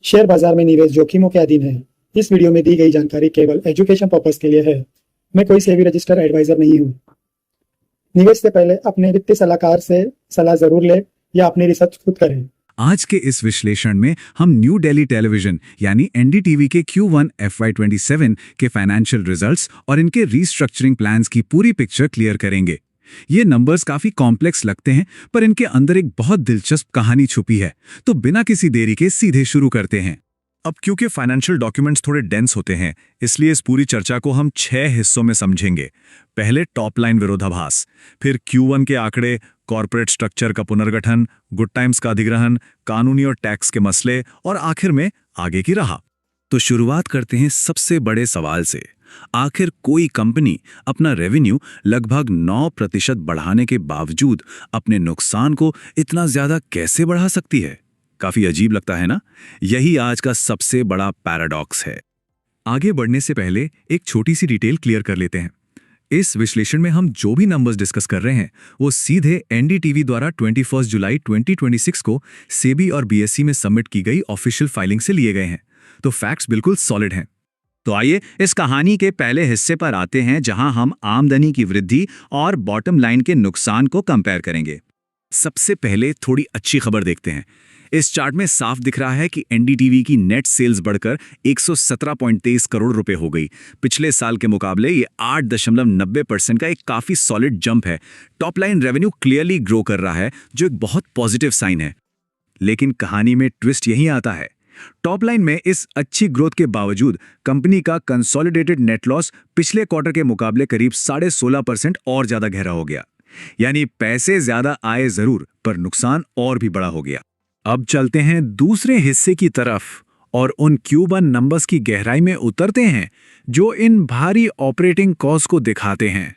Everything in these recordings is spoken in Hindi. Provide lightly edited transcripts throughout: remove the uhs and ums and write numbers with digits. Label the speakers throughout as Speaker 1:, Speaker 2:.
Speaker 1: शेयर बाजार में निवेश जोखिमों के अधीन है। इस वीडियो में दी गई जानकारी केवल एजुकेशन पर्पस के लिए है। मैं कोई सेबी रजिस्टर्ड एडवाइजर नहीं हूँ। निवेश से पहले अपने वित्तीय सलाहकार से सलाह जरूर लें या अपनी रिसर्च खुद करें।
Speaker 2: आज के इस विश्लेषण में हम न्यू दिल्ली टेलीविजन यानी एनडीटीवी के Q1 FY27 के फाइनेंशियल रिजल्ट्स और इनके रीस्ट्रक्चरिंग प्लान्स की पूरी पिक्चर क्लियर करेंगे। ये नंबर्स काफी कॉम्प्लेक्स लगते हैं, पर इनके अंदर एक बहुत दिलचस्प कहानी छुपी है। तो बिना किसी देरी के सीधे शुरू करते हैं। अब क्योंकि फाइनेंशियल डॉक्यूमेंट्स थोड़े डेंस होते हैं, इसलिए इस पूरी चर्चा को हम 6 हिस्सों में समझेंगे। पहले टॉप लाइन विरोधाभास, फिर Q1 के आंकड़े, कॉर्पोरेट स्ट्रक्चर का पुनर्गठन, गुड टाइम्स का अधिग्रहण, कानूनी और टैक्स के मसले और आखिर में आगे की राह। तो शुरुआत करते हैं सबसे बड़े सवाल से। आखिर कोई कंपनी अपना रेवेन्यू लगभग 9% बढ़ाने के बावजूद अपने नुकसान को इतना ज्यादा कैसे बढ़ा सकती है? काफी अजीब लगता है ना? यही आज का सबसे बड़ा पैराडॉक्स है। आगे बढ़ने से पहले एक छोटी सी डिटेल क्लियर कर लेते हैं। इस विश्लेषण में हम जो भी नंबर्स डिस्कस कर रहे हैं वो सीधे एनडीटीवी द्वारा 21 जुलाई 2026 को सेबी और बीएसई में सबमिट की गई ऑफिशियल फाइलिंग से लिए गए हैं। तो फैक्ट्स बिल्कुल सॉलिड हैं। तो आइए इस कहानी के पहले हिस्से पर आते हैं, जहां हम आमदनी की वृद्धि और बॉटम लाइन के नुकसान को कंपेयर करेंगे। सबसे पहले थोड़ी अच्छी खबर देखते हैं। इस चार्ट में साफ दिख रहा है कि एनडीटीवी की नेट सेल्स बढ़कर 117.23 करोड़ रुपए हो गई। पिछले साल के मुकाबले ये 8.90% का एक काफी सॉलिड जंप है। Top line revenue clearly grow कर रहा है, जो एक बहुत पॉजिटिव साइन है। लेकिन कहानी में ट्विस्ट यही आता है। टॉप लाइन में इस अच्छी ग्रोथ के बावजूद कंपनी का कंसोलिडेटेड नेट लॉस पिछले क्वार्टर के मुकाबले करीब 16.5% और ज्यादा गहरा हो गया। यानी पैसे ज्यादा आए जरूर, पर नुकसान और भी बड़ा हो गया। अब चलते हैं दूसरे हिस्से की तरफ और उन Q1 नंबर्स की गहराई में उतरते हैं, जो इन भारी ऑपरेटिंग कॉस्ट को दिखाते हैं।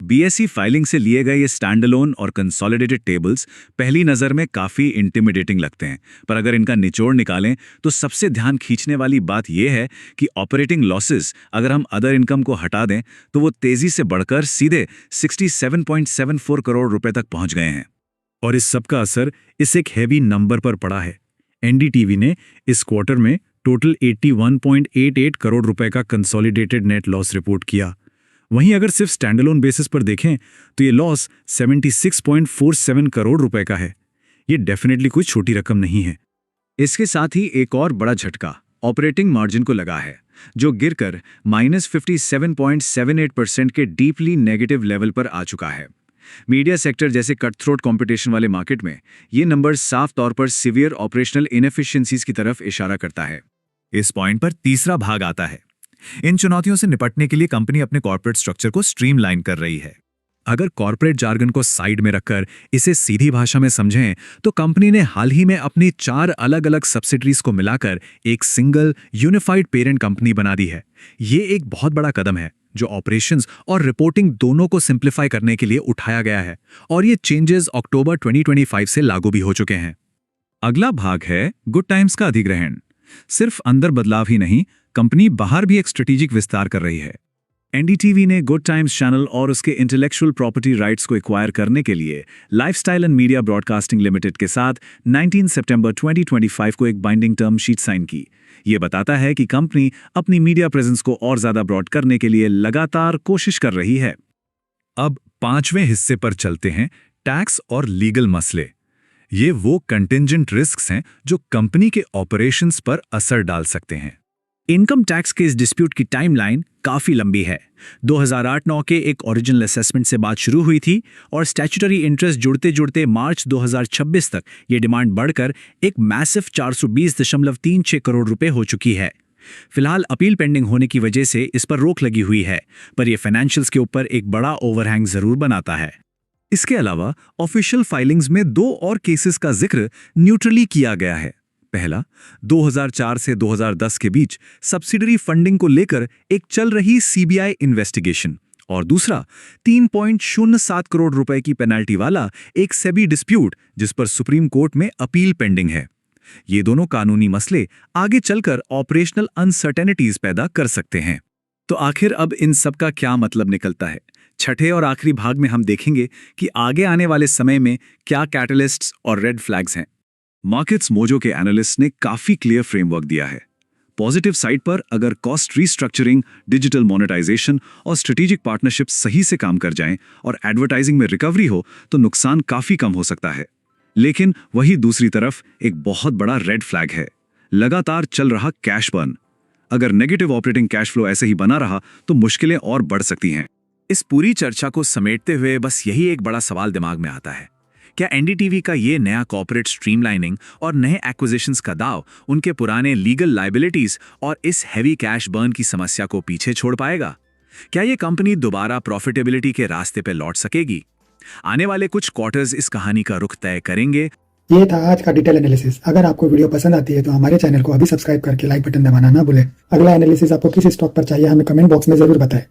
Speaker 2: बीएसई फाइलिंग से लिए गए ये स्टैंडअलोन और कंसोलिडेटेड टेबल्स पहली नज़र में काफ़ी इंटिमिडेटिंग लगते हैं, पर अगर इनका निचोड़ निकालें तो सबसे ध्यान खींचने वाली बात यह है कि ऑपरेटिंग लॉसेस, अगर हम अदर इनकम को हटा दें तो वो तेज़ी से बढ़कर सीधे 67.74 करोड़ रुपए तक पहुंच गए हैं। और इस सब का असर इस एक हैवी नंबर पर पड़ा है। एनडीटीवी ने इस क्वार्टर में टोटल 81.88 करोड़ रुपए का कंसोलिडेटेड नेट लॉस रिपोर्ट किया। वहीं अगर सिर्फ स्टैंडअलोन बेसिस पर देखें तो ये लॉस 76.47 करोड़ रुपए का है। ये डेफिनेटली कोई छोटी रकम नहीं है। इसके साथ ही एक और बड़ा झटका ऑपरेटिंग मार्जिन को लगा है, जो गिरकर -57.78% के डीपली नेगेटिव लेवल पर आ चुका है। मीडिया सेक्टर जैसे कट थ्रोट कंपटीशन वाले मार्केट में ये नंबर साफ तौर पर सीवियर ऑपरेशनल इनएफिशिएंसीज की तरफ इशारा करता है। इस पॉइंट पर तीसरा भाग आता है। इन चुनौतियों से निपटने के लिए कंपनी अपने कॉर्पोरेट स्ट्रक्चर को स्ट्रीमलाइन कर रही है। अगर कॉर्पोरेट जार्गन को साइड में रखकर इसे सीधी भाषा में समझें तो कंपनी ने हाल ही में अपनी 4 अलग-अलग सब्सिडरीज को मिलाकर एक सिंगल यूनिफाइड पेरेंट कंपनी बना दी है। ये एक बहुत बड़ा कदम है जो ऑपरेशंस और रिपोर्टिंग दोनों को सिंप्लीफाई करने के लिए उठाया गया है, और ये चेंजेस अक्टूबर 2025 से लागू भी हो चुके हैं। अगला भाग है गुड टाइम्स का अधिग्रहण। सिर्फ अंदर बदलाव ही नहीं, कंपनी बाहर भी एक स्ट्रेटेजिक विस्तार कर रही है। एनडीटीवी ने गुड टाइम्स चैनल और उसके इंटेलेक्चुअल प्रॉपर्टी राइट्स को एक्वायर करने के लिए lifestyle and media broadcasting limited के साथ 19 सितंबर 2025 को एक बाइंडिंग टर्म शीट साइन की। ये बताता है कि कंपनी अपनी मीडिया प्रेजेंस को और ज्यादा ब्रॉड करने के लिए लगातार कोशिश कर रही है। अब 5वें हिस्से पर चलते हैं, टैक्स और लीगल मसले। ये वो कंटिंजेंट रिस्क्स हैं जो कंपनी के ऑपरेशंस पर असर डाल सकते हैं। इनकम टैक्स के इस डिस्प्यूट की टाइमलाइन काफी लंबी है। 2008-9 के एक ओरिजिनल असेसमेंट से बात शुरू हुई थी और स्टैट्यूटरी इंटरेस्ट जुड़ते जुड़ते मार्च 2026 तक ये डिमांड बढ़कर एक मैसिव 420.36 करोड़ रुपए हो चुकी है। फिलहाल अपील पेंडिंग होने की वजह से इस पर रोक लगी हुई है, पर यह फाइनेंशियल्स के ऊपर एक बड़ा ओवरहैंग जरूर बनाता है। इसके अलावा ऑफिशियल फाइलिंग्स में 2 और केसेस का जिक्र न्यूट्रली किया गया है। पहला 2004 से 2010 के बीच सब्सिडरी फंडिंग को लेकर एक चल रही सीबीआई इन्वेस्टिगेशन, और दूसरा 3.07 करोड़ रुपए की पेनल्टी वाला एक सेबी डिस्प्यूट जिस पर सुप्रीम कोर्ट में अपील पेंडिंग है। ये दोनों कानूनी मसले आगे चलकर ऑपरेशनल अनसर्टेनिटीज पैदा कर सकते हैं। तो आखिर अब इन सब का क्या मतलब निकलता है? छठे और आखिरी भाग में हम देखेंगे कि आगे आने वाले समय में क्या कैटलिस्ट्स और रेड फ्लैग्स हैं। मार्केट्स मोजो के एनालिस्ट ने काफी क्लियर फ्रेमवर्क दिया है। पॉजिटिव साइड पर अगर कॉस्ट रीस्ट्रक्चरिंग, डिजिटल मोनेटाइजेशन और स्ट्रेटेजिक पार्टनरशिप सही से काम कर जाएं और एडवर्टाइजिंग में रिकवरी हो तो नुकसान काफी कम हो सकता है। लेकिन वही दूसरी तरफ एक बहुत बड़ा रेड फ्लैग है, लगातार चल रहा कैश बर्न। अगर नेगेटिव ऑपरेटिंग कैश फ्लो ऐसे ही बना रहा तो मुश्किलें और बढ़ सकती हैं।
Speaker 3: इस पूरी चर्चा को समेटते हुए बस यही एक बड़ा सवाल दिमाग में आता है, क्या एनडीटीवी का ये नया कॉर्पोरेट स्ट्रीमलाइनिंग और नए एक्विजिशंस का दाव उनके पुराने लीगल लायबिलिटीज और इस हैवी कैश बर्न की समस्या को पीछे छोड़ पाएगा? क्या ये कंपनी दोबारा प्रॉफिटेबिलिटी के रास्ते पर लौट सकेगी? आने वाले कुछ क्वार्टर्स इस कहानी का रुख तय करेंगे।
Speaker 1: ये था आज का डिटेल एनालिसिस। अगर आपको वीडियो पसंद आती है तो हमारे चैनल को अभी सब्सक्राइब करके लाइक बटन दबाना ना भूलें। अगला एनालिसिस आपको किस स्टॉक पर चाहिए हमें कमेंट बॉक्स में जरूर बताएं।